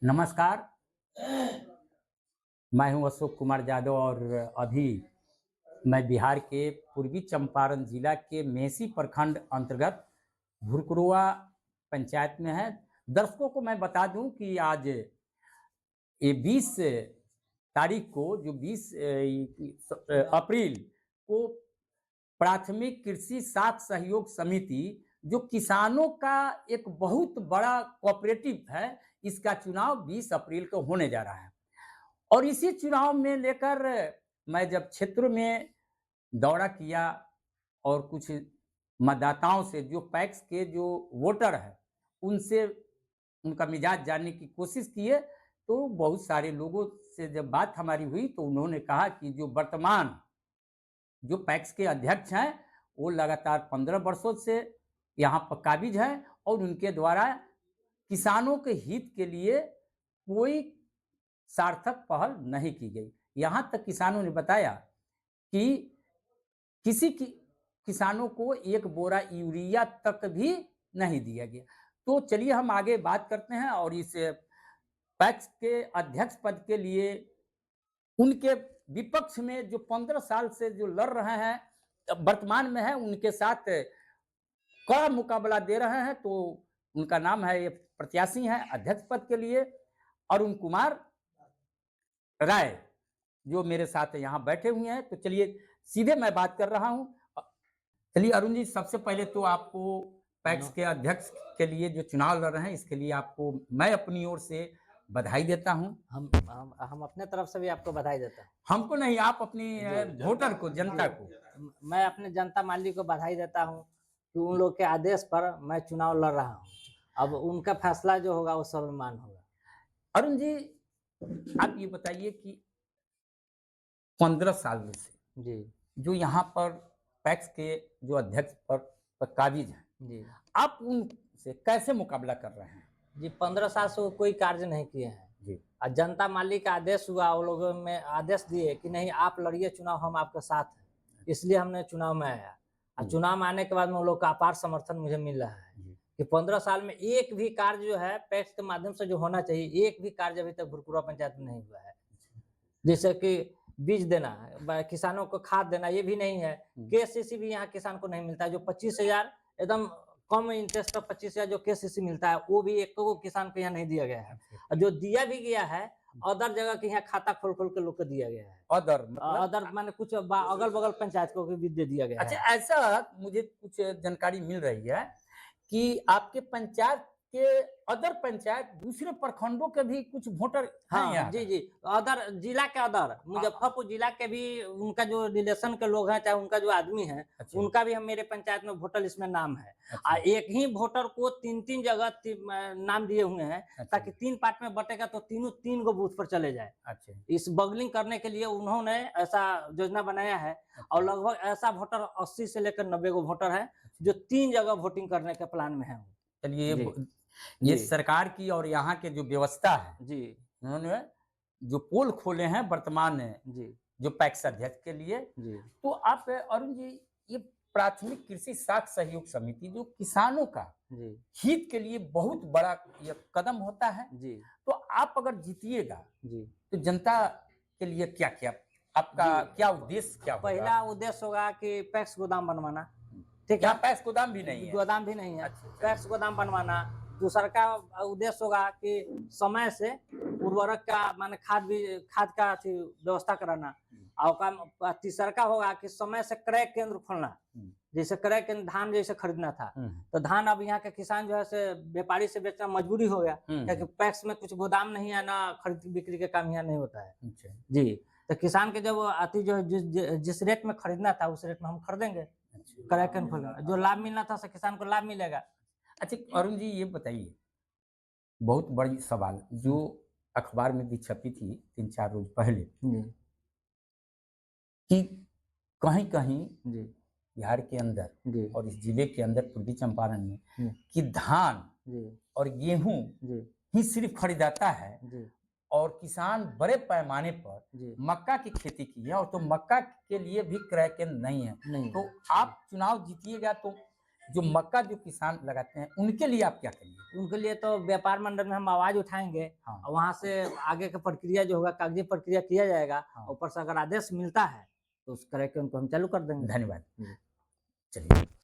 नमस्कार। मैं हूं अशोक कुमार यादव और अभी मैं बिहार के पूर्वी चंपारण जिला के मेसी प्रखंड अंतर्गत भुरकुरुआ पंचायत में है। दर्शकों को मैं बता दूं कि आज ये 20 तारीख को जो 20 अप्रैल को प्राथमिक कृषि साख सहयोग समिति जो किसानों का एक बहुत बड़ा कोऑपरेटिव है, इसका चुनाव 20 अप्रैल को होने जा रहा है। और इसी चुनाव में लेकर मैं जब क्षेत्र में दौरा किया और कुछ मतदाताओं से, जो पैक्स के जो वोटर हैं, उनसे उनका मिजाज जानने की कोशिश किए, तो बहुत सारे लोगों से जब बात हमारी हुई तो उन्होंने कहा कि जो वर्तमान जो पैक्स के अध्यक्ष हैं, वो लगातार 15 वर्षों से यहाँ पर काबिज हैं और उनके द्वारा किसानों के हित के लिए कोई सार्थक पहल नहीं की गई। यहाँ तक किसानों ने बताया कि किसी की किसानों को एक बोरा यूरिया तक भी नहीं दिया गया। तो चलिए हम आगे बात करते हैं और इस पैक्स के अध्यक्ष पद के लिए उनके विपक्ष में जो 15 साल से जो लड़ रहे हैं, वर्तमान में है, उनके साथ कड़ा मुकाबला दे रहे हैं। तो उनका नाम है, ये प्रत्याशी हैं अध्यक्ष पद के लिए अरुण कुमार राय, जो मेरे साथ यहाँ बैठे हुए हैं। तो चलिए सीधे मैं बात कर रहा हूँ। चलिए अरुण जी, सबसे पहले तो आपको पैक्स के अध्यक्ष के लिए जो चुनाव लड़ रहे हैं, इसके लिए आपको मैं अपनी ओर से बधाई देता हूँ। हम अपने तरफ से भी आपको बधाई देता हूँ। हमको नहीं, आप अपनी वोटर को, जनता को। मैं अपने जनता माली को बधाई देता हूँ कि उन लोग के आदेश पर मैं चुनाव लड़ रहा हूँ। अब उनका फैसला जो होगा वो सर्वमान्य होगा। अरुण जी, आप ये बताइए कि 15 साल से जी जो यहाँ पर पैक्स के जो अध्यक्ष पर काबिज हैं जी, आप उनसे कैसे मुकाबला कर रहे हैं? जी 15 साल से वो कोई कार्य नहीं किए हैं जी। और जनता माली का आदेश हुआ, वो लोगों में आदेश दिए कि नहीं आप लड़िए चुनाव, हम आपके साथ हैं, इसलिए हमने चुनाव में आया। और चुनाव में आने के बाद में उन लोग का अपार समर्थन मुझे मिल रहा है कि 15 साल में एक भी कार्य जो है पैक्स के माध्यम से जो होना चाहिए, एक भी कार्य अभी तक भुरकुरुआ पंचायत में नहीं हुआ है। जैसे कि बीज देना, किसानों को खाद देना, ये भी नहीं है। केसीसी भी यहाँ किसान को नहीं मिलता है। जो 25,000 एकदम कम इंटरेस्ट पर 25,000 जो केसीसी मिलता है, वो भी एक को किसान को यहाँ नहीं दिया गया है। और जो दिया भी गया है, अदर जगह के यहाँ खाता खोल खोल के लोग को दिया गया है। अदर माने कुछ अगल बगल पंचायत को भी दे दिया गया है। अच्छा, ऐसा मुझे कुछ जानकारी मिल रही है कि आपके पंचायत के अदर पंचायत दूसरे प्रखंडों के भी कुछ वोटर हैं यहाँ? जी जी, अदर जिला के, अदर मुजफ्फरपुर जिला के भी उनका जो रिलेशन के लोग हैं, चाहे उनका जो आदमी है, उनका भी हम मेरे पंचायत में वोटर लिस्ट में नाम है। और एक ही वोटर को 3-3 जगह नाम दिए हुए हैं, ताकि 3 पार्ट में बटेगा तो तीनों 3 गो बूथ पर चले जाए। इस बगलिंग करने के लिए उन्होंने ऐसा योजना बनाया है। और लगभग ऐसा वोटर 80 से लेकर 90 गो वोटर है जो 3 जगह वोटिंग करने के प्लान में है। चलिए, ये सरकार की और यहाँ के जो व्यवस्था है जी, उन्होंने जो पोल खोले हैं वर्तमान जी, जो पैक्स अध्यक्ष के लिए जी। तो आप अरुण जी, ये प्राथमिक कृषि साख सहयोग समिति जो किसानों का हित के लिए बहुत बड़ा ये कदम होता है जी, तो आप अगर जीतिएगा जी, तो जनता के लिए क्या क्या आपका क्या उद्देश्य क्या होगा? पहला उद्देश्य होगा कि पैक्स गोदाम बनवाना। ठीक है, पैक्स गोदाम भी नहीं है? गोदाम भी नहीं है। पैक्स गोदाम बनवाना। दूसरा का उद्देश्य होगा कि समय से उर्वरक का माने खाद का व्यवस्था कराना। और तीसरा का होगा कि समय से क्रय केंद्र खोलना। जैसे क्रय केंद्र धान जैसे खरीदना था, तो धान अब यहाँ के किसान जो है से व्यापारी से बेचना मजबूरी हो गया, क्योंकि पैक्स में कुछ गोदाम नहीं है, ना खरीद बिक्री का काम यहाँ नहीं होता है जी। तो किसान के जब अति जो जिस रेट में खरीदना था उस रेट में हम खरीदेंगे, क्रय केंद्र खोलेंगे, जो लाभ मिलना था से किसान को लाभ मिलेगा। अच्छा अरुण जी, ये बताइए, बहुत बड़ी सवाल जो अखबार में भी छपी थी 3-4 रोज पहले कि कहीं कहीं बिहार के अंदर और इस जिले के अंदर पूर्वी चंपारण में कि धान और गेहूं ही सिर्फ खरीदाता है और किसान बड़े पैमाने पर मक्का की खेती की है, और तो मक्का के लिए भी क्रय केंद्र नहीं है। तो आप चुनाव जीतिएगा तो जो मक्का जो किसान लगाते हैं उनके लिए आप क्या करेंगे? उनके लिए तो व्यापार मंडल में हम आवाज उठाएंगे हाँ। और वहां से आगे का प्रक्रिया जो होगा कागजी प्रक्रिया किया जाएगा। हाँ। ऊपर से अगर आदेश मिलता है तो उस तरह के उनको हम चालू कर देंगे। धन्यवाद। जी। चलिए।